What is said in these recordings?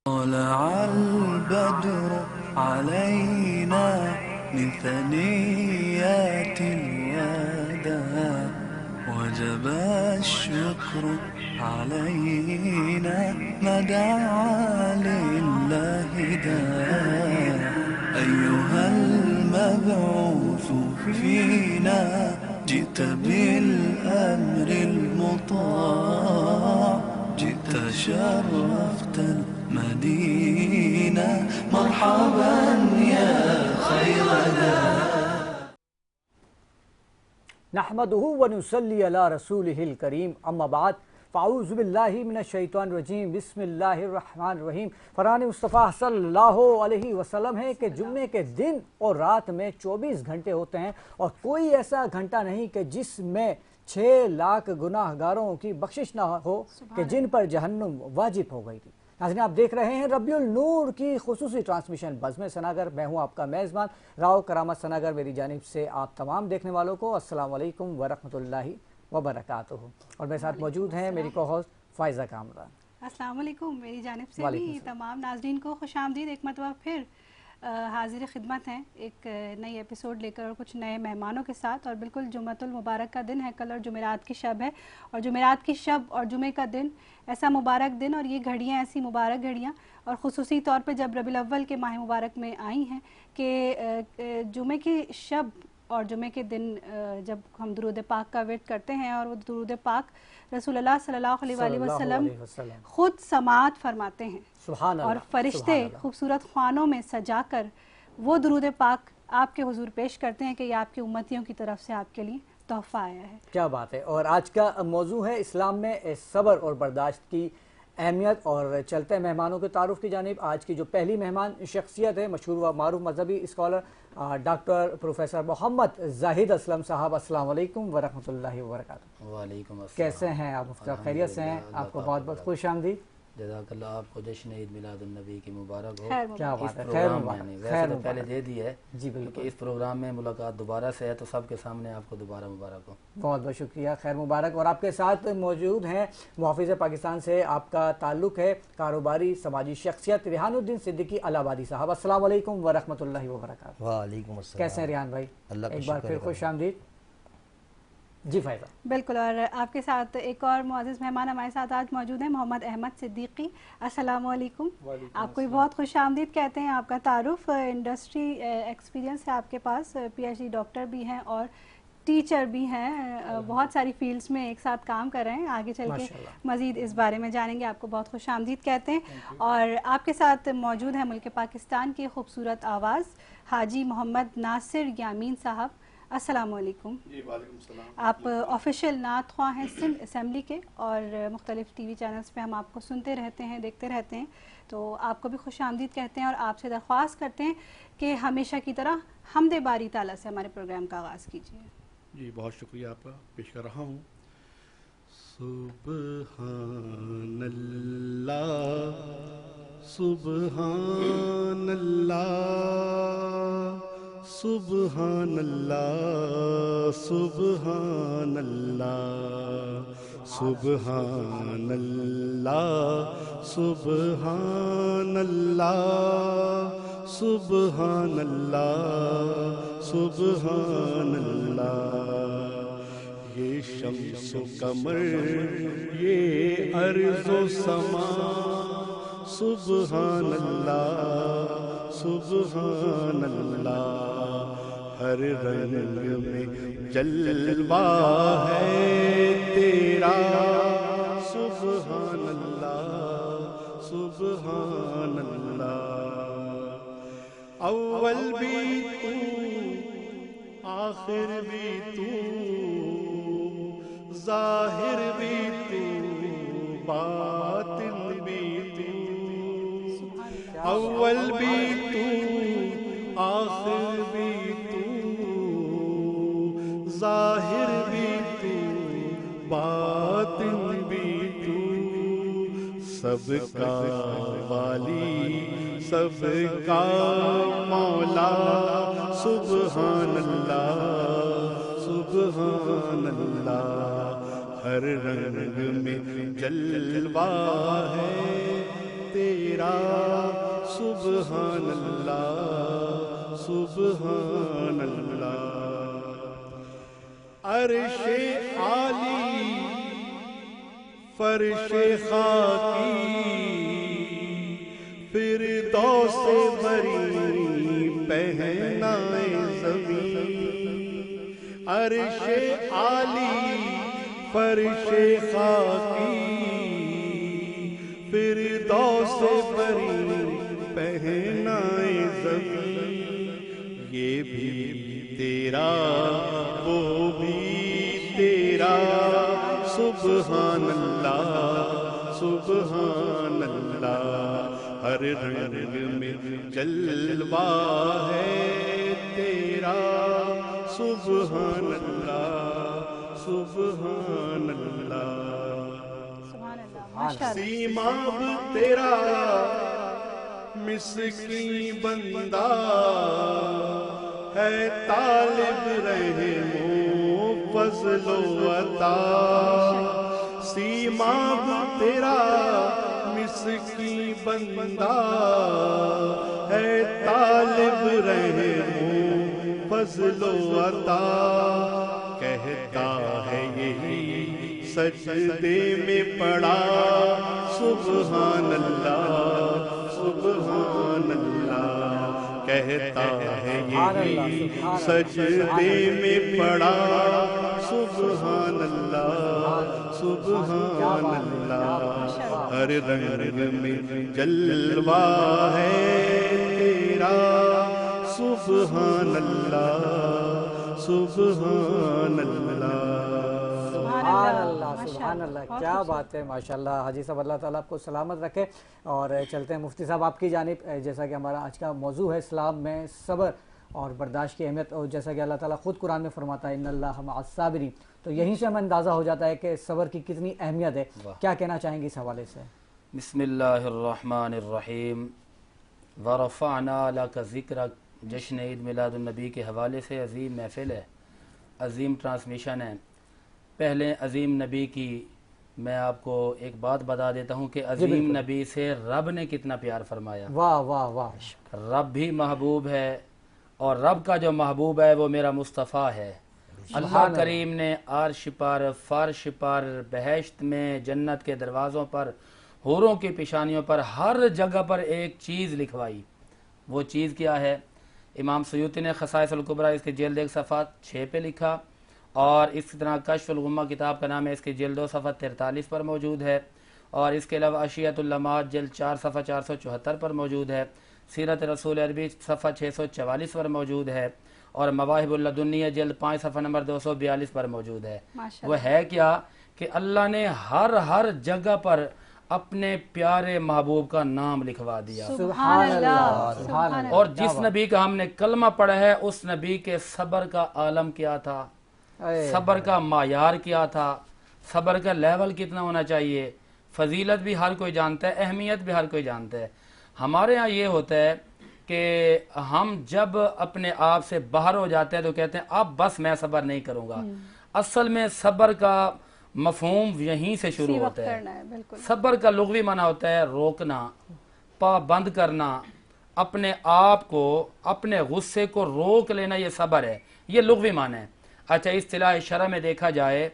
طلع البدر علينا من ثنيات الوداع وجب الشكر علينا ما دعا لله داع أيها المبعوث فينا جئت بالأمر المطاع جئت شرفت المدينة مرحبا يا خير داع نحمده ونصلي على رسوله الكريم اما بعد فاعوذ باللہ من الشیطان الرجیم بسم اللہ الرحمن الرحیم۔ فرمان مصطفیٰ صلی اللہ علیہ وسلم ہے کہ جمعے کے دن اور رات میں 24 گھنٹے ہوتے ہیں اور کوئی ایسا گھنٹہ نہیں کہ جس میں 6 لاکھ گناہ گاروں کی بخشش نہ ہو کہ جن پر جہنم واجب ہو گئی تھی۔ ناظرین آپ دیکھ رہے ہیں ربیع النور کی خصوصی ٹرانسمیشن بزم ثناگر، میں ہوں آپ کا میزبان راؤ کرامت ثناگر۔ میری جانب سے آپ تمام دیکھنے والوں کو السلام علیکم ورحمۃ اللہ وبرکاتہ، اور میرے ساتھ موجود ہیں میری کو ہوسٹ فائزہ کامران۔ السلام علیکم، میری جانب سے بھی تمام ناظرین کو خوش آمدید۔ ایک مرتبہ پھر حاضر خدمت ہیں ایک نئی ایپیسوڈ لے کر اور کچھ نئے مہمانوں کے ساتھ، اور بالکل جمعۃ المبارک کا دن ہے کل، اور جمعرات کی شب ہے، اور جمعرات کی شب اور جمعے کا دن ایسا مبارک دن، اور یہ گھڑیاں ایسی مبارک گھڑیاں، اور خصوصی طور پہ جب ربیع الاول کے ماہ مبارک میں آئی ہیں کہ جمعے کی شب اور جمعے کے دن جب ہم درود پاک کا ورد کرتے ہیں، اور وہ درود پاک رسول اللہ صلی اللہ علیہ وآلہ وسلم خود سماعت فرماتے ہیں، سبحان اللہ، اور فرشتے خوبصورت خوانوں میں سجا کر وہ درود پاک آپ کے حضور پیش کرتے ہیں کہ یہ آپ کی امتیوں کی طرف سے آپ کے لیے تحفہ آیا ہے۔ کیا بات ہے۔ اور آج کا موضوع ہے اسلام میں صبر اور برداشت کی اہمیت، اور چلتے ہیں مہمانوں کے تعارف کی جانب۔ آج کی جو پہلی مہمان شخصیت ہے مشہور و معروف مذہبی اسکالر ڈاکٹر پروفیسر محمد زاہد اسلم صاحب، السلام علیکم ورحمۃ اللہ وبرکاتہ۔ وعلیکم السلام، کیسے ہیں آپ؟ مفتاح خیریت سے ہیں؟ آپ کو بہت بہت خوش آمدید۔ جزاک اللہ، آپ کو جشن عید میلاد النبی کی مبارک ہو۔ کیا بات ہے، خیر مبارک، ویسے تو پہلے دے دی ہے جی بالکل، کہ اس پروگرام میں ملاقات دوبارہ سے ہے تو سب کے سامنے آپ کو دوبارہ مبارک ہو۔ بہت بہت شکریہ، خیر مبارک۔ اور آپ کے ساتھ موجود ہیں محافظ پاکستان سے آپ کا تعلق ہے، کاروباری سماجی شخصیت ریحان الدین صدیقی الہ آبادی صاحب، السلام علیکم ورحمۃ اللہ وبرکاتہ۔ وعلیکم السلام، کیسے ہیں ریحان بھائی؟ اللہ کا ایک بار شکر پھر ہے۔ خوش آمدید۔ جی فائزہ بالکل، اور آپ کے ساتھ ایک اور معزز مہمان ہمارے ساتھ آج موجود ہیں محمد احمد صدیقی، السلام علیکم۔ آپ کو بھی بہت خوش آمدید کہتے ہیں۔ آپ کا تعارف انڈسٹری ایکسپیرینس ہے آپ کے پاس، پی ایچ ڈی ڈاکٹر بھی ہیں اور ٹیچر بھی ہیں، بہت ساری فیلڈز میں ایک ساتھ کام کر رہے ہیں۔ آگے چل کے مزید اس بارے میں جانیں گے، آپ کو بہت خوش آمدید کہتے ہیں۔ اور آپ کے ساتھ موجود ہیں ملک پاکستان کی خوبصورت آواز حاجی محمد ناصر یامین صاحب، السلام علیکم۔ جی وعلیکم السلام۔ آپ آفیشیل نعت خواں ہیں سندھ اسمبلی کے، اور مختلف ٹی وی چینلز پہ ہم آپ کو سنتے رہتے ہیں، دیکھتے رہتے ہیں، تو آپ کو بھی خوش آمدید کہتے ہیں، اور آپ سے درخواست کرتے ہیں کہ ہمیشہ کی طرح حمد باری تعالیٰ سے ہمارے پروگرام کا آغاز کیجیے۔ جی بہت شکریہ آپ کا پیش کر رہا ہوں۔ سبحان اللہ سبحان اللہ سبحان اللہ سبحان اللہ سبحان اللہ سبحان اللہ سبحان اللہ سبحان اللہ۔ یہ شمس و قمر یہ ارض و سما سبحان اللہ سبحان اللہ۔ ہر رنگ میں جلوہ ہے تیرا سبحان اللہ سبحان اللہ۔ اول بھی تو آخر بھی تو ظاہر بھی تو باطن بھی تو، اول بھی تو آخر بھی تو ظاہر بھی تو باطن بھی تو، سب کا والی سب کا مولا سبحان اللہ سبحان اللہ۔ ہر رنگ میں جلوہ ہے تیرا سبحان اللہ سبحان اللہ عرش عالی فرش خاکی فردوس بری پہنائے زمین عرش عالی فرش خاکی فردوس بری پہنائے زمین یہ بھی تیرا وہ بھی تیرا سبحان اللہ سبحان اللہ ہر رنگ میں جلوہ ہے تیرا سبحان اللہ سبحان اللہ سبحان اللہ ماشاء اللہ سیماب تیرا مسکین بندہ ہے طالب رحم و فضل و عطا سیماب تیرا مسکین بندہ ہے طالب رحم و فضل و عطا کہتا ہے یہی سجدے میں پڑا سبحان اللہ سبحان اللہ کہتا ہے یہی سجدے میں پڑا سبحان اللہ سبحان اللہ ہر رنگ میں جلوہ ہے تیرا سبحان اللہ سبحان اللہ سبحان اللہ سبحان اللہ کیا بات ہے ماشاءاللہ حاجی صاحب اللہ تعالیٰ آپ کو سلامت رکھے اور چلتے ہیں مفتی صاحب آپ کی جانب جیسا کہ ہمارا آج کا موضوع ہے اسلام میں صبر اور برداشت کی اہمیت اور جیسا کہ اللہ تعالیٰ خود قرآن میں فرماتا ہے ان اللہ مع الصابرین تو یہیں سے ہمیں اندازہ ہو جاتا ہے کہ صبر کی کتنی اہمیت ہے کیا کہنا چاہیں گے اس حوالے سے بسم اللہ الرحمن الرحیم ورفعنا لک ذکرک جشن عید میلاد النبی کے حوالے سے عظیم محفل ہے عظیم ٹرانسمیشن ہے پہلے عظیم نبی کی میں آپ کو ایک بات بتا دیتا ہوں کہ عظیم نبی سے رب نے کتنا پیار فرمایا واہ واہ واہ رب بھی محبوب ہے اور رب کا جو محبوب ہے وہ میرا مصطفیٰ ہے اللہ کریم نے عرش پر فرش پر بہشت میں جنت کے دروازوں پر حوروں کی پیشانیوں پر ہر جگہ پر ایک چیز لکھوائی وہ چیز کیا ہے امام سیوطی نے خصائص الکبریٰ اس کے جلد 1 صفحہ 6 پہ لکھا اور اس طرح کشف الغمہ کتاب کا نام ہے اس کے جلد 2 صفحہ 43 پر موجود ہے اور اس کے علاوہ اشیۃ اللمعات جلد 4 صفحہ 474 پر موجود ہے سیرت رسول عربی صفحہ 644 پر موجود ہے اور مواہب اللدنیہ جلد 5 صفحہ نمبر 242 پر موجود ہے وہ ہے کیا کہ اللہ نے ہر جگہ پر اپنے پیارے محبوب کا نام لکھوا دیا سبحان اللہ سبحان اللہ اور جس نبی کا ہم نے کلمہ پڑھا ہے اس نبی کے صبر کا عالم کیا تھا صبر کا معیار کیا تھا صبر کا لیول کتنا ہونا چاہیے فضیلت بھی ہر کوئی جانتا ہے اہمیت بھی ہر کوئی جانتا ہے ہمارے ہاں یہ ہوتا ہے کہ ہم جب اپنے آپ سے باہر ہو جاتے ہیں تو کہتے ہیں اب بس میں صبر نہیں کروں گا اصل میں صبر کا مفہوم یہیں سے شروع ہوتا ہے صبر کا لغوی معنی ہوتا ہے روکنا پابند کرنا اپنے آپ کو اپنے غصے کو روک لینا یہ صبر ہے یہ لغوی معنی ہے اچھا اصطلاح شرع میں دیکھا جائے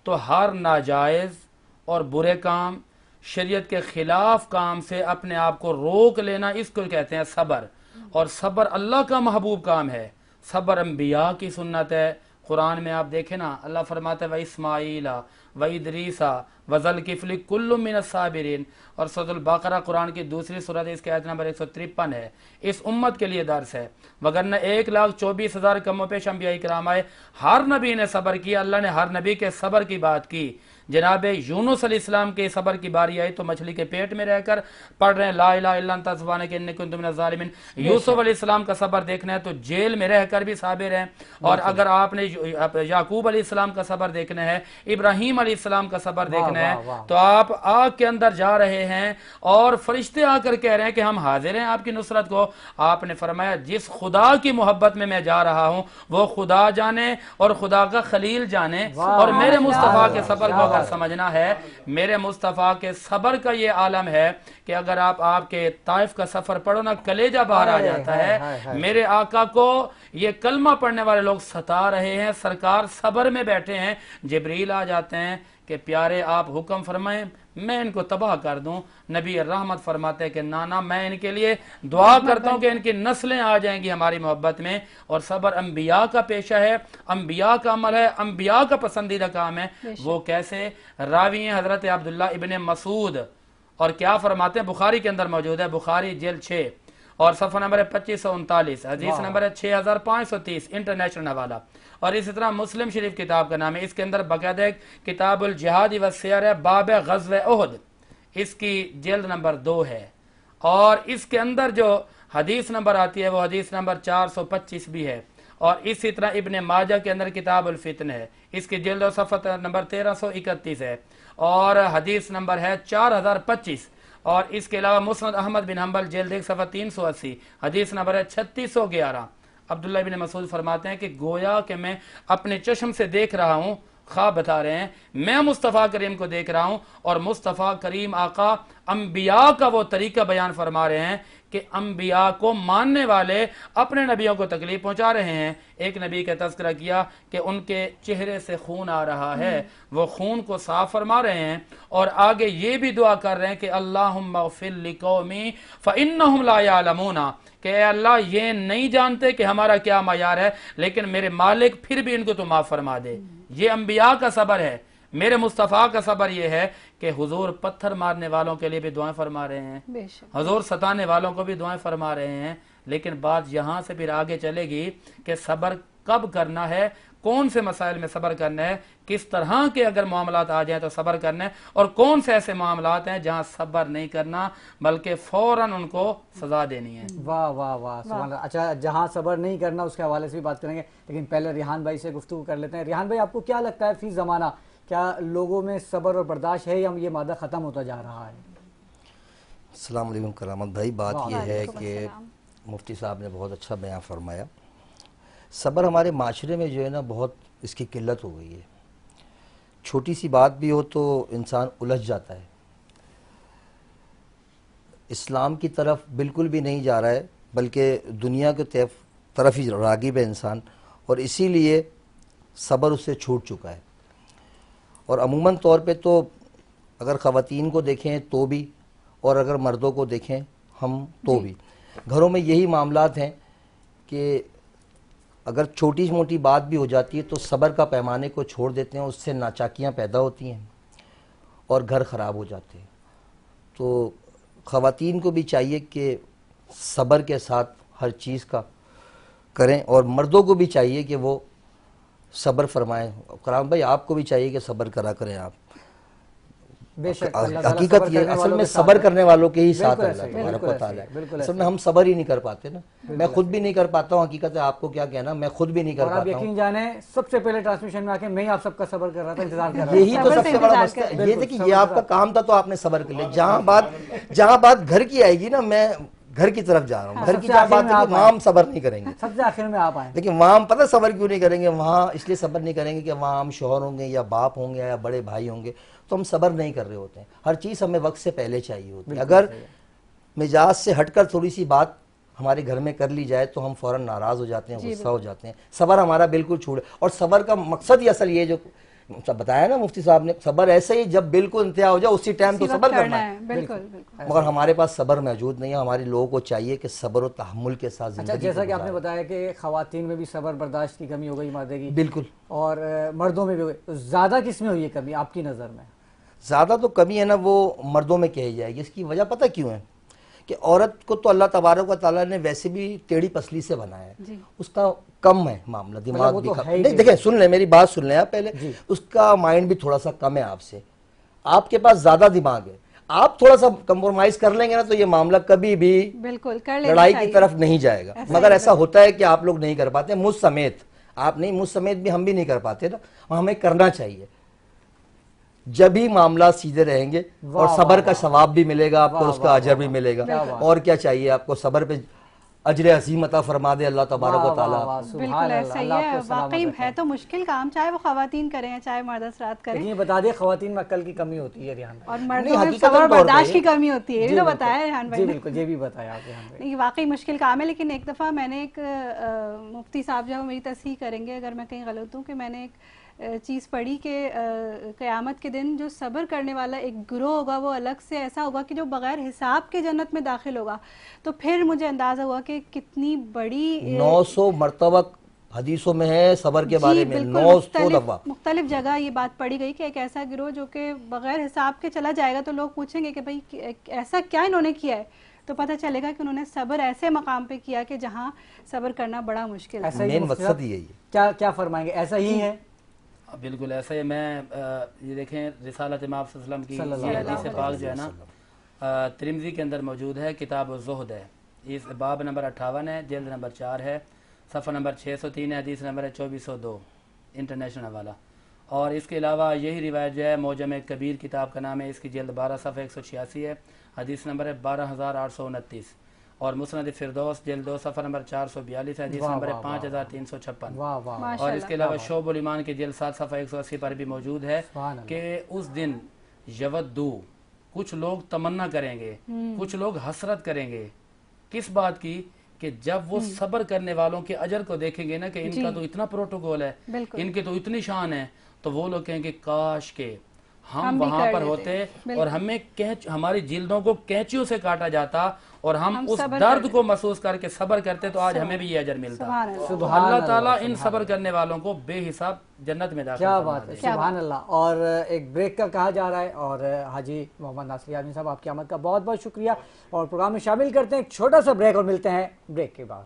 تو ہر ناجائز اور برے کام شریعت کے خلاف کام سے اپنے آپ کو روک لینا اس کو کہتے ہیں صبر اور صبر اللہ کا محبوب کام ہے صبر انبیاء کی سنت ہے قرآن میں آپ دیکھیں نا اللہ فرماتا ہے وَإِسْمَاعِيلَ وَإِدْرِيسَ وَذَا الْكِفْلِ كُلٌّ مِّنَ الصَّابِرِينَ اور سورۃ البقرہ قرآن کی دوسری سورت اس کی آیت نمبر 153 ہے اس امت کے لیے درس ہے وگرنہ 1,24,000 کم و پیش انبیاء کرام آئے ہر نبی نے صبر کیا اللہ نے ہر نبی کے صبر کی بات کی جناب یونس علیہ السلام کے صبر کی باری آئی تو مچھلی کے پیٹ میں رہ کر پڑھ رہے ہیں لا الہ الا انت سبحانک انی کنت من الظالمین یوسف علیہ السلام کا صبر دیکھنا ہے تو جیل میں رہ کر بھی صابر ہیں اور اگر آپ نے یعقوب علیہ السلام کا صبر دیکھنا ہے ابراہیم علیہ السلام کا صبر دیکھنا ہے تو آپ آگ کے اندر جا رہے ہیں اور فرشتے آ کر کہہ رہے ہیں کہ ہم حاضر ہیں آپ کی نصرت کو آپ نے فرمایا جس خدا کی محبت میں جا رہا ہوں وہ خدا جانے اور خدا کا خلیل جانے اور میرے مصطفیٰ کے صبر کو اگر سمجھنا ہے میرے مصطفیٰ کے صبر کا یہ عالم ہے کہ اگر آپ کے طائف کا سفر پڑھو نا کلیجہ باہر آ جاتا ہے. میرے آقا کو یہ کلمہ پڑھنے والے لوگ ستا رہے ہیں, سرکار صبر میں بیٹھے ہیں, جبریل آ جاتے ہیں کہ پیارے آپ حکم فرمائیں میں ان کو تباہ کر دوں. نبی رحمت فرماتے ہیں کہ نانا میں ان کے لیے دعا کرتا ہوں کہ ان کی نسلیں آ جائیں گی ہماری محبت میں. اور صبر انبیاء کا پیشہ ہے, انبیاء کا عمل ہے, انبیاء کا پسندیدہ کام ہے. وہ کیسے؟ راوی ہیں حضرت عبداللہ ابن مسعود, اور کیا فرماتے ہیں؟ بخاری کے اندر موجود ہے, بخاری جلد 6 اور صفحہ نمبر 2539, حدیث نمبر 6530, انٹرنیشنل حوالہ. اور اسی طرح مسلم شریف کتاب کا نام ہے, اس کے اندر باقاعدہ کتاب الجہاد والسیر ہے, باب غزوہ احد, اس کی جلد نمبر 2 ہے. اور اس کے اندر جو حدیث نمبر آتی ہے وہ حدیث نمبر 425 بھی ہے. اور اسی طرح ابن ماجہ کے اندر کتاب الفتن ہے, اس کی جلد و صفحہ نمبر 1331 ہے, اور حدیث نمبر ہے 4025. اور اس کے علاوہ مسند احمد بن حنبل جلد 1 صفحہ 380, حدیث نمبر ہے 3611. عبداللہ بن مسعود فرماتے ہیں کہ گویا کہ میں اپنے چشم سے دیکھ رہا ہوں, خواب بتا رہے ہیں, میں مصطفیٰ کریم کو دیکھ رہا ہوں اور مصطفیٰ کریم آقا انبیاء کا وہ طریقہ بیان فرما رہے ہیں کہ انبیاء کو ماننے والے اپنے نبیوں کو تکلیف پہنچا رہے ہیں. ایک نبی کا تذکرہ کیا کہ ان کے چہرے سے خون آ رہا ہے, وہ خون کو صاف فرما رہے ہیں, اور آگے یہ بھی دعا کر رہے ہیں کہ اللہم اغفر لقومی فانہم لا یعلمون, کہ اے اللہ یہ نہیں جانتے کہ ہمارا کیا معیار ہے, لیکن میرے مالک پھر بھی ان کو تو معاف فرما دے. یہ انبیاء کا صبر ہے. میرے مصطفیٰ کا صبر یہ ہے کہ حضور پتھر مارنے والوں کے لیے بھی دعائیں فرما رہے ہیں, حضور ستانے والوں کو بھی دعائیں فرما رہے ہیں. لیکن بات یہاں سے پھر آگے چلے گی کہ صبر کب کرنا ہے, کون سے مسائل میں صبر کرنا ہے, کس طرح کے اگر معاملات آ جائیں تو صبر کرنا ہے, اور کون سے ایسے معاملات ہیں جہاں صبر نہیں کرنا بلکہ فوراً ان کو سزا دینی ہے. واہ واہ واہ سبحان اللہ. اچھا, جہاں صبر نہیں کرنا اس کے حوالے سے بھی بات کریں گے, لیکن پہلے ریحان بھائی سے گفتگو کر لیتے ہیں. ریحان بھائی, آپ کو کیا لگتا ہے فی زمانہ کیا لوگوں میں صبر اور برداشت ہے یا یہ مادہ ختم ہوتا جا رہا ہے؟ السلام علیکم کرامت بھائی. بات یہ ہے کہ مفتی صاحب نے بہت اچھا بیان فرمایا. صبر ہمارے معاشرے میں جو ہے نا بہت اس کی قلت ہو گئی ہے. چھوٹی سی بات بھی ہو تو انسان الجھ جاتا ہے. اسلام کی طرف بالکل بھی نہیں جا رہا ہے بلکہ دنیا کی طرف ہی راغب ہے انسان, اور اسی لیے صبر اس سے چھوٹ چکا ہے. اور عموماً طور پہ تو اگر خواتین کو دیکھیں تو بھی, اور اگر مردوں کو دیکھیں ہم تو بھی, گھروں میں یہی معاملات ہیں کہ اگر چھوٹی موٹی بات بھی ہو جاتی ہے تو صبر کا پیمانے کو چھوڑ دیتے ہیں, اس سے ناچاکیاں پیدا ہوتی ہیں اور گھر خراب ہو جاتے ہیں. تو خواتین کو بھی چاہیے کہ صبر کے ساتھ ہر چیز کا کریں, اور مردوں کو بھی چاہیے کہ وہ صبر فرمائیں. کرام بھائی, آپ کو بھی چاہیے کہ صبر کرا کریں. آپ بے شک حقیقت یہ اصل میں صبر کرنے والوں کے ہی ساتھ اللہ تبارک و تعالیٰ ہے. اصل میں ہم صبر ہی نہیں کر پاتے نا, میں خود بھی نہیں کر پاتا ہوں. حقیقت ہے, آپ کو کیا کہنا, میں خود بھی نہیں کر پاتا ہوں. اور آپ یقین جانیں سب سے پہلے ٹرانسمیشن میں آ کے میں آپ سب کا صبر کر رہا تھا, انتظار کر رہا تھا. یہی تو سب سے بڑا مسئلہ ہے. یہ دیکھیں, یہ آپ کا کام تھا تو آپ نے صبر کر لیا. جہاں بات گھر کی آئے گی نا, میں گھر کی طرف جا رہا ہوں. گھر کی جہاں بات ہے کہ وہاں ہم صبر نہیں کریں گے. سب سے آخر میں آپ آئیں. لیکن وہاں ہم پتہ صبر کیوں نہیں کریں گے, وہاں اس لیے صبر نہیں کریں گے کہ وہاں ہم شوہر ہوں گے یا باپ ہوں گے یا بڑے بھائی ہوں گے, تو ہم صبر نہیں کر رہے ہوتے ہیں. ہر چیز ہمیں وقت سے پہلے چاہیے ہوتی ہے. اگر مزاج سے ہٹ کر تھوڑی سی بات ہمارے گھر میں کر لی جائے تو ہم فوراً ناراض ہو جاتے ہیں, غصہ ہو جاتے ہیں. صبر ہمارا بالکل چھوڑے, اور صبر کا مقصد ہی اصل یہ جو بتایا نا مفتی صاحب نے, صبر ایسے ہی جب بالکل انتہا ہو جائے اسی ٹائم تو صبر کرنا ہے. مگر ہمارے پاس صبر موجود نہیں ہے. ہمارے لوگوں کو چاہیے کہ صبر و تحمل کے ساتھ زندگی. جیسا کہ آپ نے بتایا کہ خواتین میں بھی صبر برداشت کی کمی ہو گئی مادے کی, بالکل, اور مردوں میں بھی ہو گئی. زیادہ کس میں ہوئی ہے کمی آپ کی نظر میں؟ زیادہ تو کمی ہے نا وہ مردوں میں کہی جائے گی. اس کی وجہ پتہ کیوں ہے کہ عورت کو تو اللہ تبارک و تعالیٰ نے ویسے بھی ٹیڑھی پسلی سے بنایا ہے. اس کا کم ہے معاملہ, دماغ بھی دیکھیں, سن لیں میری بات, سن لیں آپ پہلے. اس کا مائنڈ بھی تھوڑا سا کم ہے آپ سے. آپ کے پاس زیادہ دماغ ہے. آپ تھوڑا سا کمپرومائز کر لیں گے نا تو یہ معاملہ کبھی بھی لڑائی کی طرف نہیں جائے گا. مگر ایسا ہوتا ہے کہ آپ لوگ نہیں کر پاتے, مجھ سمیت. آپ نہیں, مجھ سمیت بھی ہم بھی نہیں کر پاتے نا. ہمیں کرنا چاہیے. جب ہی معاملات سیدھے رہیں گے اور صبر کا ثواب بھی ملے گا آپ کو, اس کا اجر بھی ملے گا. اور کیا چاہیے آپ کو, صبر پہ اجر عظیم عطا فرما دے اللہ تبارک و تعالیٰ. بالکل ایسا ہی ہے. واقعی ہے تو مشکل کام, چاہے وہ خواتین کریں چاہے مرد حضرات کریں. یہ بتا دیں خواتین میں عقل کی کمی ہوتی ہے ریحان, اور مردوں میں صبر برداشت کی کمی ہوتی ہے, یہ تو بتایا ریحان بھائی. جی بالکل, یہ بھی بتایا آپ ریحان بھائی. یہ واقعی مشکل کام ہے. لیکن ایک دفعہ میں نے ایک مفتی صاحب جو میری تصحیح کریں گے اگر میں کہیں غلط ہوں, کہ میں نے ایک چیز پڑھی کہ قیامت کے دن جو صبر کرنے والا ایک گروہ ہوگا وہ الگ سے ایسا ہوگا کہ جو بغیر حساب کے جنت میں داخل ہوگا. تو پھر مجھے اندازہ ہوا کہ کتنی بڑی 900 مرتبہ حدیثوں میں ہے صبر کے بارے میں, 900 دفعہ مختلف جگہ یہ بات پڑھی گئی کہ ایک ایسا گروہ جو کہ بغیر حساب کے چلا جائے گا. تو لوگ پوچھیں گے کہ بھئی ایسا کیا انہوں نے کیا ہے, تو پتہ چلے گا کہ انہوں نے صبر ایسے مقام پہ کیا کہ جہاں صبر کرنا بڑا مشکل ہے. مین مقصد یہی ہے. کیا فرمائیں گے, ایسا ہی ہے؟ بالکل ایسا ہے. میں یہ دیکھیں رسالت امام صلی اللہ علیہ وسلم کی حدیث پاک جو ہے نا ترمذی کے اندر موجود ہے, کتاب الزہد ہے, اس باب نمبر 58 ہے, جلد نمبر 4 ہے, صفحہ نمبر 603 ہے, حدیث نمبر 2402 انٹرنیشنل حوالہ. اور اس کے علاوہ یہی روایت جو ہے موجم کبیر کتاب کا نام ہے, اس کی جلد 12 صفحہ 186 ہے, حدیث نمبر ہے 12829. اور مسند فردوس جلد 2 صفحہ نمبر 442 ہے, حدیث نمبر 5356. اور اس کے علاوہ شعب الایمان کی جلد 7 صفحہ 180 پر بھی موجود ہے کہ اس دن یودو, کچھ لوگ تمنا کریں گے, کچھ لوگ حسرت کریں گے. کس بات کی؟ کہ جب وہ صبر کرنے والوں کے اجر کو دیکھیں گے نا کہ ان کا تو اتنا پروٹوکول ہے, ان کے تو اتنی شان ہے, تو وہ لوگ کہیں گے کاش کے ہم وہاں پر ہوتے اور ہمیں ہماری جلدوں کو کینچیوں سے کاٹا جاتا اور ہم اس درد کو محسوس کر کے صبر کرتے, تو آج ہمیں بھی یہ اجر ملتا. اللہ تعالیٰ ان صبر کرنے والوں کو بے حساب جنت میں داخل. کیا بات ہے, سبحان اللہ. اور ایک بریک کا کہا جا رہا ہے, اور حاجی محمد ناصر یاسین صاحب آپ کی آمد کا بہت بہت شکریہ, اور پروگرام میں شامل کرتے ہیں ایک چھوٹا سا بریک, اور ملتے ہیں بریک کے بعد.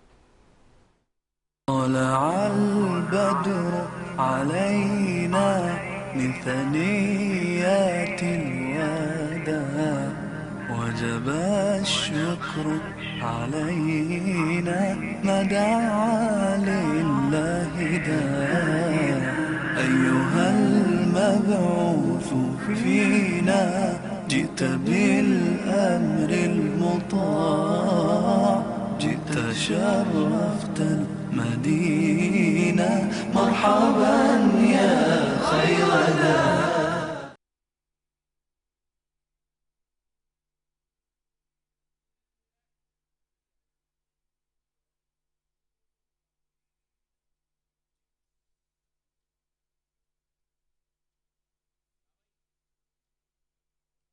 طلع البدر علينا من ثنيات الوداع وجب الشكر علينا ما دعا لله داع أيها المبعوث فينا جئت بالأمر المطاع جئت شرفت المدينة مرحبا يا خير داع.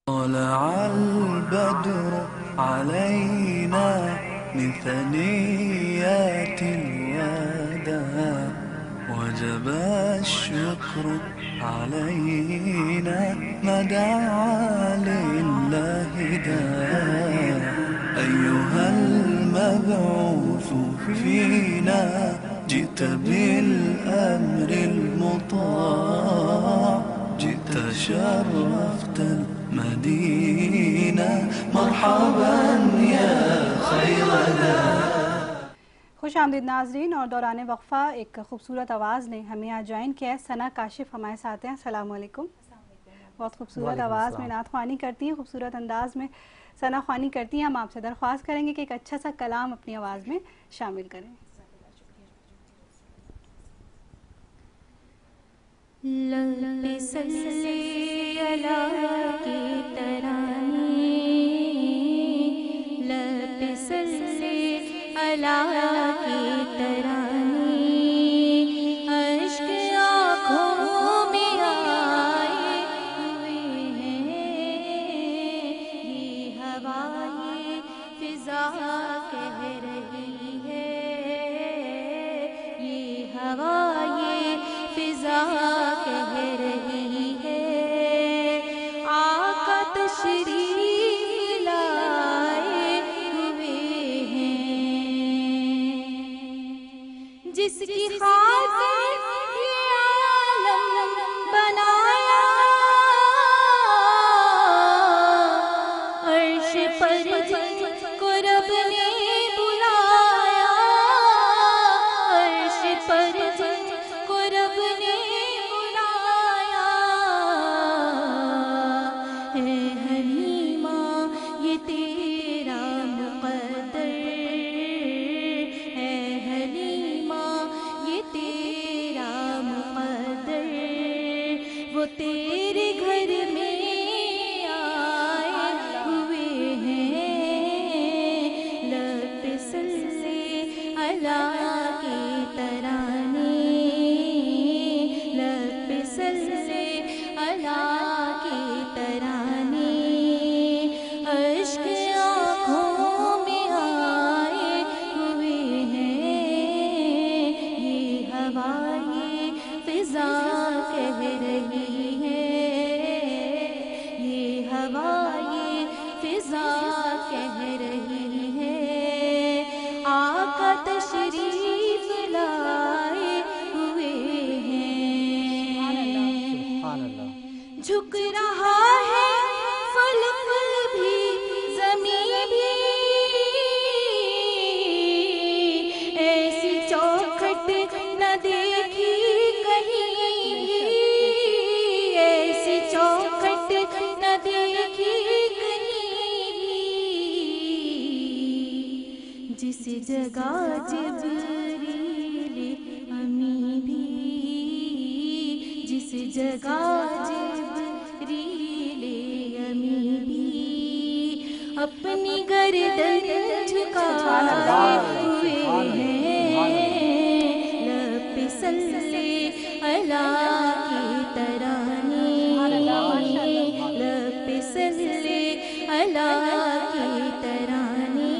طلع البدر علينا من ثنيات الوداع وجب الشكر علينا ما دعا لله داع أيها المبعوث فينا جئت بالأمر المطاع جئت شرفت المدينة مرحبا يا خير داع. خوش آمدید ناظرین, اور دوران وقفہ ایک خوبصورت آواز نے ہمیں یہاں جوائن کیا ہے. ثنا کاشف ہمارے ساتھ ہیں. السلام علیکم. بہت خوبصورت آواز میں نعت خوانی کرتی ہیں, خوبصورت انداز میں ثنا خوانی کرتی ہیں. ہم آپ سے درخواست کریں گے کہ ایک اچھا سا کلام اپنی آواز میں شامل کریں. لب صلی اللہ کی ترانی, لب صلی اللہ کی ترانی, اشک آنکھوں میں آئے ہوئے ہیں, یہ ہوائے فضا کہہ رہی ہے, یہ ہوائے فضا کہہ رہی ہے, تیرے گھر میں آئے ہوئے ہیں، لب پہ صلی اللہ کے ترانے، لب پہ صلی اللہ کے ترانے، اشک آنکھوں میں آئے ہوئے ہیں، یہ ہوا یہ فضا کہہ رہی ہے، یہ ہوا یہ فضا کہہ رہی ہے، آقا تشریف لائے ہوئے ہیں، جھک رہا ہے فلک بھی زمین بھی، ایسی چوکھٹ نہ دیکھی کہیں بھی، ایسی چوکھٹ نہ دیکھی کہیں بھی، جس جگہ جبریل امی بھی، جس جگہ جبریل امی بھی اپنی گردن جھکائے ہوئے ہیں، لب پہ صلی اللہ کے ترانے، لب پہ صلی اللہ کے ترانے،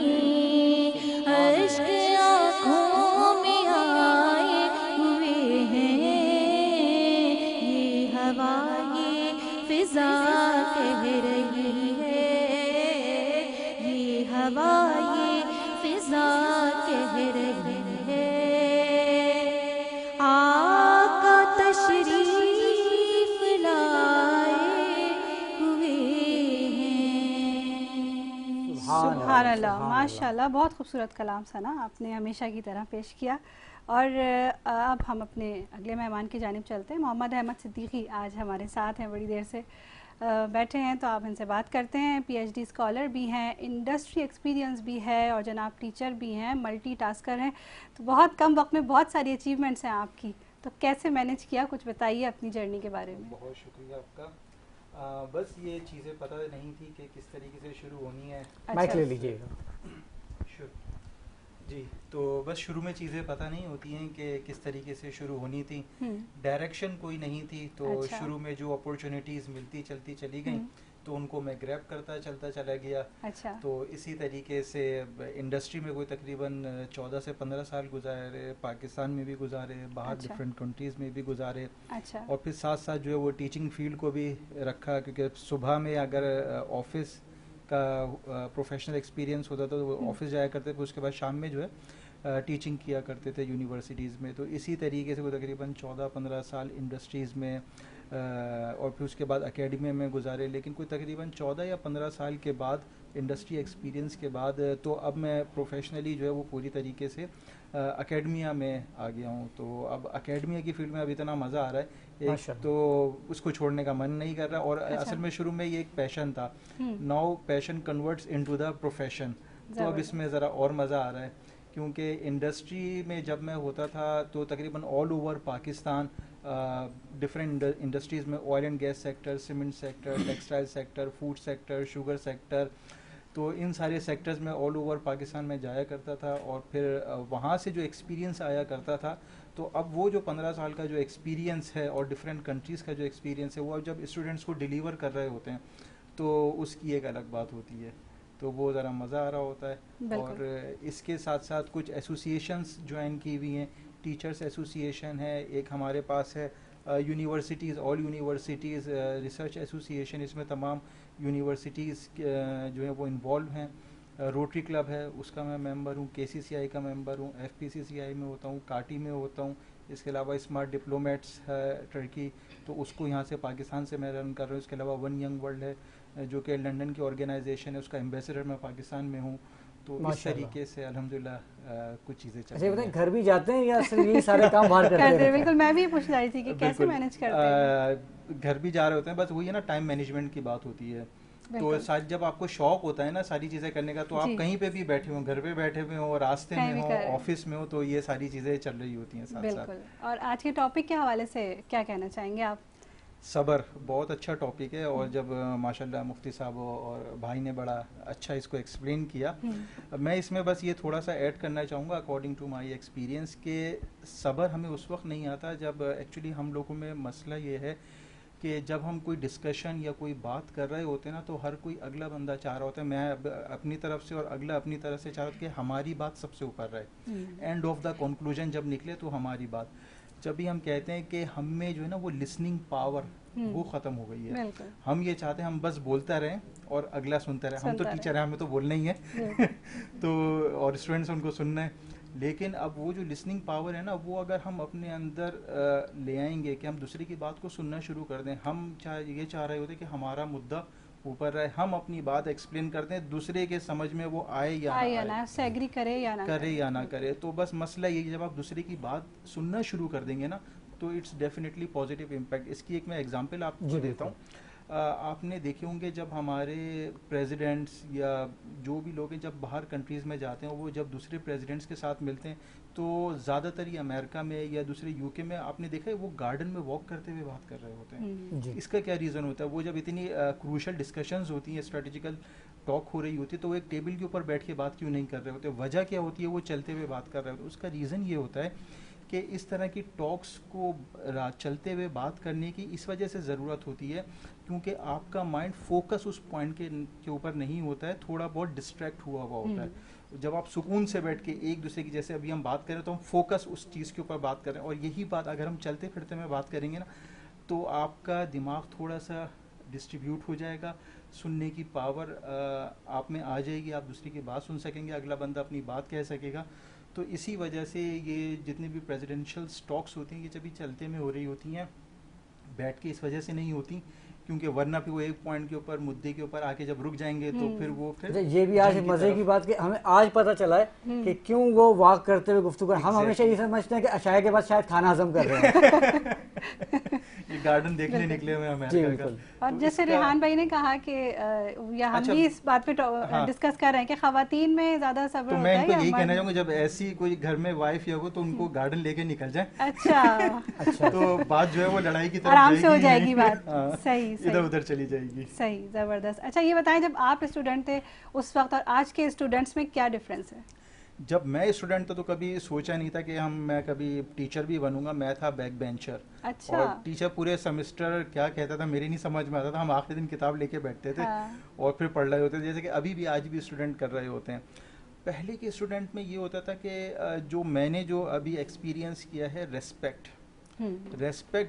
اشک آنکھوں میں آئے ہوئے ہیں، یہ ہوا یہ فضا کہہ رہی ہے، یہ ہوا یہ فضا کہہ رہی ہے، آقا تشریف لائے ہوئے ہیں۔ سبحان اللہ، ماشاء اللہ، بہت خوبصورت کلام سنا آپ نے، ہمیشہ کی طرح پیش کیا۔ اور اب ہم اپنے اگلے مہمان کی جانب چلتے ہیں۔ محمد احمد صدیقی آج ہمارے ساتھ ہیں، بڑی دیر سے بیٹھے ہیں، تو آپ ان سے بات کرتے ہیں۔ پی ایچ ڈی اسکالر بھی ہیں، انڈسٹری ایکسپیرینس بھی ہے، اور جناب ٹیچر بھی ہیں، ملٹی ٹاسکر ہیں، تو بہت کم وقت میں بہت ساری اچیومنٹس ہیں آپ کی، تو کیسے مینیج کیا؟ کچھ بتائیے اپنی جرنی کے بارے میں۔ بہت شکریہ آپ کا۔ بس یہ چیزیں پتہ نہیں تھی کہ کس طریقے سے شروع ہونی ہے۔ مائک لے لیجیے گا جی، تو بس شروع میں چیزیں پتہ نہیں ہوتی ہیں کہ کس طریقے سے شروع ہونی تھی، ڈائریکشن کوئی نہیں تھی، تو شروع میں جو اپورچونیٹیز ملتی چلتی چلی گئیں تو ان کو میں گریب کرتا چلتا چلا گیا۔ تو اسی طریقے سے انڈسٹری میں کوئی تقریباً 14 سے 15 سال گزارے، پاکستان میں بھی گزارے، باہر ڈفرینٹ کنٹریز میں بھی گزارے، اور پھر ساتھ ساتھ جو ہے وہ ٹیچنگ فیلڈ کو بھی رکھا، کیونکہ صبح میں اگر آفس کا پروفیشنل ایکسپیرینس ہوتا تھا تو وہ آفس جایا کرتے تھے، اس کے بعد شام میں جو ہے ٹیچنگ کیا کرتے تھے یونیورسٹیز میں۔ تو اسی طریقے سے وہ تقریباً 14-15 سال انڈسٹریز میں اور پھر اس کے بعد اکیڈمی میں گزارے، لیکن کوئی تقریباً 14 یا 15 سال کے بعد انڈسٹری ایکسپیرینس کے بعد تو اب میں پروفیشنلی جو ہے وہ پوری طریقے سے اکیڈمیا میں آ گیا ہوں۔ تو اب اکیڈمیا کی فیلڈ میں اب اتنا مزہ آ رہا ہے، ایک تو اس کو چھوڑنے کا من نہیں کر رہا، اور اصل میں شروع میں یہ ایک پیشن تھا، now passion converts into the profession, تو اب اس میں ذرا اور مزہ آ رہا ہے، کیونکہ انڈسٹری میں جب میں ہوتا تھا تو تقریباً all over Pakistan different industries میں، oil and gas sector, cement sector, textile sector, food sector, sugar sector, تو ان سارے سیکٹرز میں آل اوور پاکستان میں جایا کرتا تھا، اور پھر وہاں سے جو ایکسپیرینس آیا کرتا تھا، تو اب وہ جو 15 سال کا جو ایکسپیرینس ہے اور ڈفرینٹ کنٹریز کا جو ایکسپیرینس ہے، وہ اب جب اسٹوڈنٹس کو ڈیلیور کر رہے ہوتے ہیں تو اس کی ایک الگ بات ہوتی ہے، تو وہ ذرا مزہ آ رہا ہوتا ہے۔ اور اس کے ساتھ ساتھ کچھ ایسوسیشنز جوائن کی ہوئی ہیں، ٹیچرس ایسوسیشن ہے ایک ہمارے پاس ہے، یونیورسٹیز، آل یونیورسٹیز ریسرچ ایسوسیشن، اس میں تمام یونیورسٹیز جو ہیں وہ انوالو ہیں، روٹری کلب ہے اس کا میں ممبر ہوں، کے سی سی آئی کا ممبر ہوں، ایف پی سی سی آئی میں ہوتا ہوں، کاٹی میں ہوتا ہوں، اس کے علاوہ اسمارٹ ڈپلومیٹس ہے ٹرکی، تو اس کو یہاں سے پاکستان سے میں رن کر رہا ہوں، اس کے علاوہ ون ینگ ورلڈ ہے جو کہ لنڈن کی آرگنائزیشن ہے، اس کا ایمبیسڈر میں پاکستان میں ہوں، تو اس طریقے سے الحمدللہ کچھ چیزیں چل رہی ہیں۔ گھر بھی جاتے ہیں یا صرف یہ سارے کام باہر کرتے ہیں؟ بالکل، میں بھی پوچھ رہی تھی کہ کیسے مینیج کرتے ہیں؟ گھر بھی جا رہے ہوتے ہیں، بس وہی ہے نا، ٹائم مینجمنٹ کی بات ہوتی ہے، تو جب آپ کو شوق ہوتا ہے نا ساری چیزیں کرنے کا، تو آپ کہیں پہ بھی بیٹھے ہوں، گھر پہ بیٹھے ہوئے ہوں، راستے میں ہوں، آفس میں ہوں، تو یہ ساری چیزیں چل رہی ہوتی ہیں ساتھ ساتھ۔ بالکل۔ اور آج کے ٹاپک کے حوالے سے کیا کہنا چاہیں گے آپ؟ صبر بہت اچھا ٹاپک ہے، اور جب ماشاءاللہ مفتی صاحب اور بھائی نے بڑا اچھا اس کو ایکسپلین کیا، میں اس میں بس یہ تھوڑا سا ایڈ کرنا چاہوں گا اکارڈنگ ٹو مائی ایکسپیرینس کہ صبر ہمیں اس وقت نہیں آتا جب ایکچولی ہم لوگوں میں مسئلہ یہ ہے کہ جب ہم کوئی ڈسکشن یا کوئی بات کر رہے ہوتے ہیں نا، تو ہر کوئی اگلا بندہ چاہ رہا ہوتا ہے، میں اپنی طرف سے اور اگلا اپنی طرف سے چاہ رہا ہوتا ہے کہ ہماری بات سب سے اوپر رہے، اینڈ آف دا کنکلوژن جب نکلے تو ہماری بات، جب بھی ہم کہتے ہیں کہ ہم میں جو ہے نا وہ لسننگ پاور وہ ختم ہو گئی ہے، ہم یہ چاہتے ہیں ہم بس بولتا رہیں اور اگلا سنتا رہے، ہم تو ٹیچر ہیں، ہمیں تو بولنا ہی ہے تو اور اسٹوڈنٹس ان کو سننا ہے، لیکن اب وہ جو لسننگ پاور ہے نا، وہ اگر ہم اپنے اندر لے آئیں گے کہ ہم دوسرے کی بات کو سننا شروع کر دیں، ہم یہ چاہ رہے ہوتے کہ ہمارا مدعا اوپر رہے، ہم اپنی بات ایکسپلین کرتے ہیں، دوسرے کے سمجھ میں وہ آئے یا نہ آئے، سے ایگری کرے یا نہ کرے، تو بس مسئلہ یہی، جب آپ دوسرے کی بات سننا شروع کر دیں گے نا تو اٹس ڈیفینیٹلی پازیٹیو امپیکٹ۔ اس کی ایک میں ایگزامپل آپ کو دیتا ہوں، آپ نے دیکھے ہوں گے جب ہمارے پریزیڈنٹس یا جو بھی لوگ ہیں جب باہر کنٹریز میں جاتے ہیں، وہ جب دوسرے پریزیڈنٹس کے ساتھ ملتے ہیں تو زیادہ تر یہ امریکہ میں یا دوسرے یو کے میں آپ نے دیکھا ہے وہ گارڈن میں واک کرتے ہوئے بات کر رہے ہوتے ہیں۔ اس کا کیا ریزن ہوتا ہے؟ وہ جب اتنی کروشل ڈسکشنز ہوتی ہیں، اسٹریٹجیکل ٹاک ہو رہی ہوتی ہے، تو وہ ایک ٹیبل کے اوپر بیٹھ کے بات کیوں نہیں کر رہے ہوتے؟ وجہ کیا ہوتی ہے؟ وہ چلتے ہوئے بات کر رہے ہوتے ہیں۔ اس کا ریزن یہ ہوتا ہے کہ اس طرح کی ٹاکس کو چلتے ہوئے بات کرنے کی اس وجہ سے ضرورت ہوتی ہے کیونکہ آپ کا مائنڈ فوکس اس پوائنٹ کے اوپر نہیں ہوتا ہے، تھوڑا بہت ڈسٹریکٹ ہوا ہوتا ہے۔ جب آپ سکون سے بیٹھ کے ایک دوسرے کی، جیسے ابھی ہم بات کریں تو ہم فوکس اس چیز کے اوپر بات کریں، اور یہی بات اگر ہم چلتے پھرتے میں بات کریں گے نا تو آپ کا دماغ تھوڑا سا ڈسٹریبیوٹ ہو جائے گا، سننے کی پاور آپ میں آ جائے گی، آپ دوسرے کی بات سن سکیں گے، اگلا بندہ اپنی بات کہہ سکے گا۔ تو اسی وجہ سے یہ جتنی بھی پریزیڈنشل سٹاکس ہوتی ہیں یہ جب چلتے میں ہو رہی ہوتی ہیں، بیٹھ کے اس وجہ سے نہیں ہوتی کیونکہ ورنہ پھر وہ ایک پوائنٹ کے اوپر، مدعے کے اوپر آ کے جب رک جائیں گے تو پھر یہ بھی آج مزے کی بات کہ ہمیں آج پتہ چلا ہے کہ کیوں وہ واک کرتے ہوئے گفتگو کر، ہم ہمیشہ یہ سمجھتے ہیں کہ عشاء کے بعد شاید کھانا ہضم کر رہے ہیں، یہ گارڈن دیکھنے نکلے ہوئے امریکہ کا۔ اور جیسے ریحان بھائی نے کہا کہ ہم بھی اس بات پہ ڈسکس کر رہے ہیں کہ خواتین میں زیادہ صبر ہوتا ہے، تو میں ان کو یہی کہنا چاہوں گا جب ایسی کوئی گھر میں وائف یا ہو تو ان کو گارڈن لے کے نکل جائیں، اچھا تو بات جو ہے وہ لڑائی کی طرف آرام سے ہو جائے گی بات، صحیح ادھر ادھر چلی جائے گی، صحیح، زبردست۔ اچھا یہ بتائیں جب آپ اسٹوڈنٹ تھے اس وقت اور آج کے اسٹوڈنٹس میں کیا ڈفرینس ہے؟ جب میں اسٹوڈنٹ تھا تو کبھی سوچا نہیں تھا کہ میں کبھی ٹیچر بھی بنوں گا، میں تھا بیک بینچر، اور ٹیچر پورے سیمسٹر کیا کہتا تھا میری نہیں سمجھ میں آتا تھا، ہم آخری دن کتاب لے کے بیٹھتے تھے اور پھر پڑھ رہے ہوتے تھے، جیسے کہ ابھی بھی آج بھی اسٹوڈنٹ کر رہے ہوتے ہیں۔ پہلے کے اسٹوڈنٹ میں یہ ہوتا تھا کہ جو میں نے جو ابھی ایکسپیرینس کیا ہے، ریسپیکٹ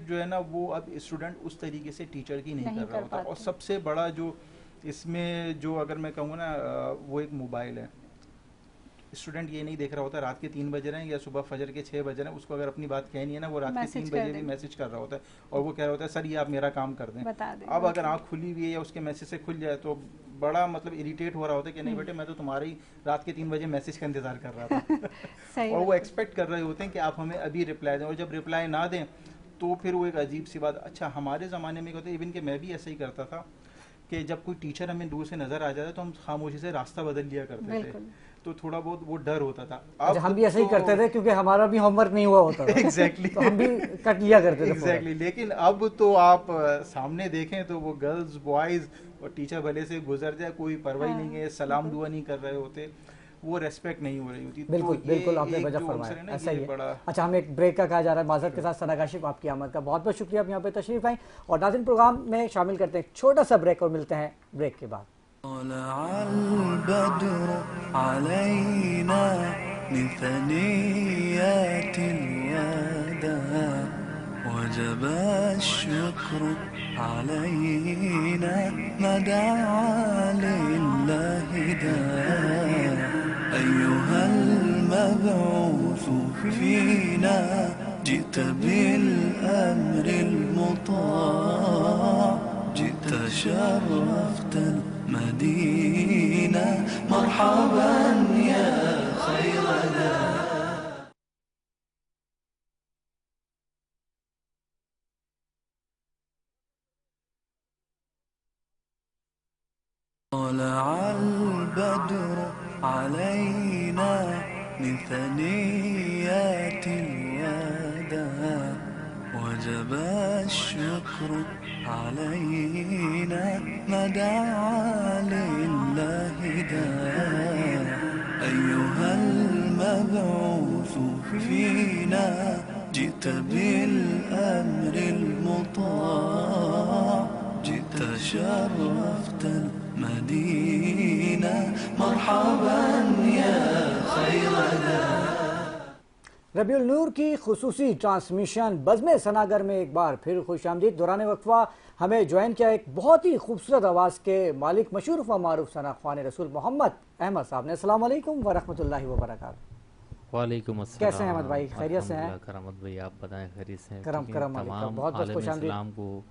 جو ہے نا وہ اب اسٹوڈنٹ اس طریقے سے ٹیچر کی نہیں کر رہا ہوتا، اور سب سے بڑا جو اس میں جو اگر میں کہوں نا وہ ایک موبائل ہے۔ اسٹوڈنٹ یہ نہیں دیکھ رہا ہوتا رات کے 3 بج رہے ہیں یا صبح فجر کے 6 بج رہے ہیں، اس کو اگر اپنی بات کہنی ہے نا وہ رات کے 3 بجے بھی میسج کر رہا ہوتا ہے اور وہ کہہ رہا ہوتا ہے سر یہ آپ میرا کام کر دیں۔ اب اگر آنکھ کھلی ہوئی ہے یا اس کے میسج سے کھل جائے تو بڑا مطلب اریٹیٹ ہو رہا ہوتا ہے کہ نہیں بیٹے میں تو تمہاری رات کے 3 بجے میسج کا انتظار کر رہا تھا، اور وہ ایکسپیکٹ کر رہے ہوتے ہیں کہ آپ ہمیں ابھی رپلائی دیں، اور جب رپلائی نہ دیں تو پھر وہ ایک عجیب سی بات۔ اچھا ہمارے زمانے میں ہوتا ہے، ایون کہ میں بھی ایسا ہی کرتا تھا کہ جب کوئی ٹیچر ہمیں دور سے نظر آ جاتا تو ہم خاموشی سے راستہ بدل لیا کرتے تھے، تو تھوڑا بہت وہ ڈر ہوتا تھا۔ ہم بھی ایسا ہی کرتے تھے کیونکہ ہمارا بھی ہوم ورک نہیں ہوا ہوتا تھا، ایگزیکٹلی تو ہم بھی کٹ لیا کرتے تھے ایگزیکٹلی۔ لیکن اب تو آپ سامنے دیکھیں تو وہ گرلز بوائز اور ٹیچر بھلے سے گزر جائے کوئی پرواہ نہیں ہے، سلام دعا نہیں کر رہے ہوتے، وہ ریسپیکٹ نہیں ہو رہی ہوتی۔ بالکل بالکل آپ نے وجہ فرمایا، ایسا ہی ہے۔ اچھا ہمیں ایک بریک کا کہا جا رہا ہے، معذرت کے ساتھ ثنا کاشف آپ کی آمد کا بہت بہت شکریہ، آپ یہاں پہ تشریف آئیں، اور ناظرین پروگرام میں شامل کرتے ہیں چھوٹا سا بریک اور ملتے ہیں بریک کے بعد۔ طلع البدر علينا من ثنيات الوداع وجب الشكر علينا ما دعا لله داع أيها المبعوث فينا جئت بالأمر المطاع جئت شرفت المدينة مرحبا يا خير داع طلع البدر علينا من ثنيات الوداع وجب الشكر علينا ما دعا لله داع أيها المبعوث فينا جئت بالأمر المطاع جئت شرفت المدينة مرحبا يا خير ذا. ربیع النور کی خصوصی ٹرانسمیشن بزم سناگر میں ایک بار پھر خوش آمدید. دوران وقفہ ہمیں جوائن کیا ایک بہت ہی خوبصورت آواز کے مالک مشہور و معروف ثنا خوان رسول محمد احمد صاحب نے. السلام علیکم ورحمۃ اللہ وبرکاتہ. وعلیکم السلام. کیسے ہیں احمد بھائی؟ خیریت سے ہیں؟ کرامت بھائی آپ بتائیں خیریت سے ہیں؟ کرم تمام بہت بہت خوش آمدید. اسلام کو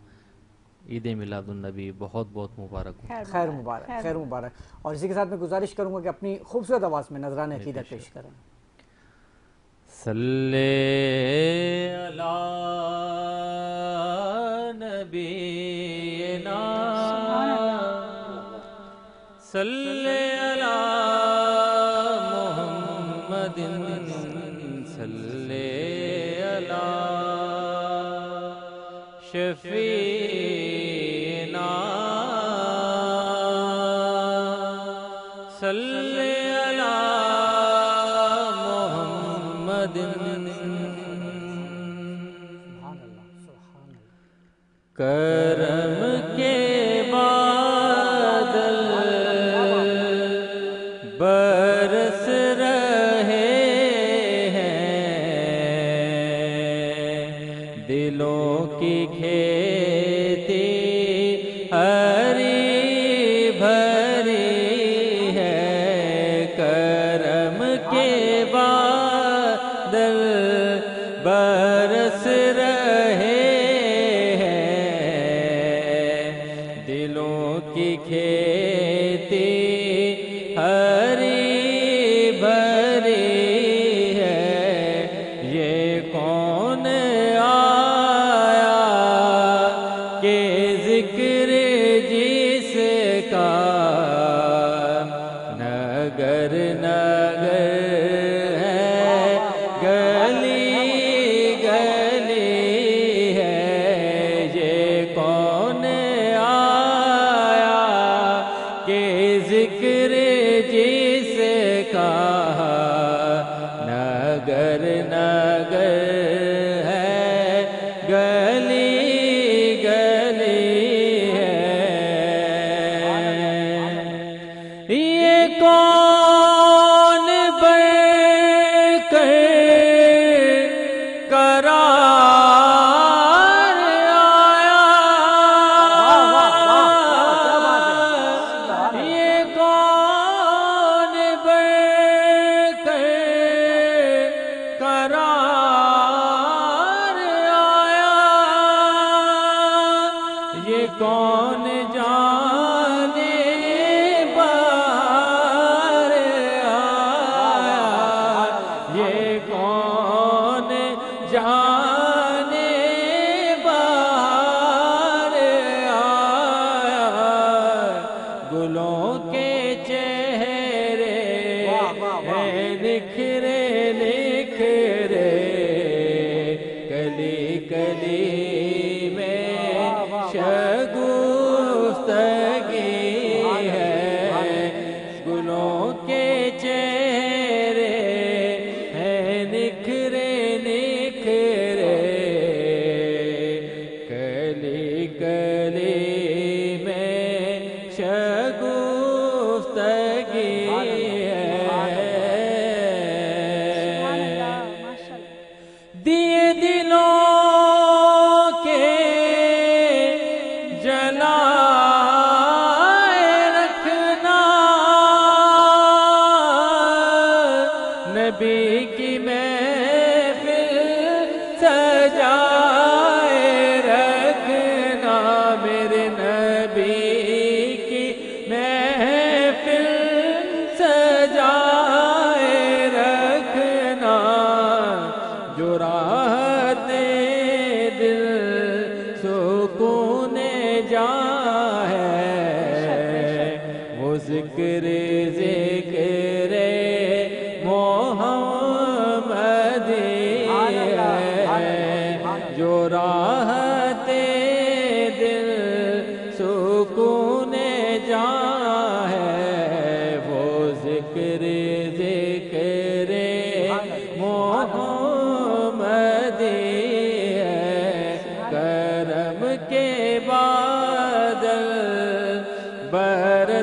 عید میلاد النبی بہت بہت مبارک ہو. خیر مبارک خیر مبارک. اور اسی کے ساتھ میں گزارش کروں گا کہ اپنی خوبصورت آواز میں نذران عقیدت پیش کریں. صلی علی نبینا صلی علی محمد صلی علی شفیعنا صلی علی محمد کرم کے بادل برس رہے ہیں دلوں کی کھیتی ہری بھری ہے. کرم کے بادل برس رہے کی کھیتی ہری بھری ہے. یہ کون آیا کہ ذکر جس کا نگر نگر ہے گلی گلی ہے. یہ کون ذکر جس کا نگر نگر ہے گلی گلی ہے. یہ کون بڑھ کر قرار آیا. یہ کون بڑھ کر قرار آیا. یہ کون جانے باہر آیا. یہ کون جانے باہر آیا. گلوں کے چہرے ہیں نکھرے نکھرے کلی کلی میں شگفتگی ہے. گلوں کے چہرے ہیں نکھرے نکھرے کلی کلی میں شگفتگی ہے. دیے دلوں کے جلائے رکھنا نبی کی محفل سجائے رکھنا. میرے نبی کی محفل سجائے رکھنا. جو راحت دل سکون جاں ہے وہ ذکر ذکر محمد ہے. جو راحت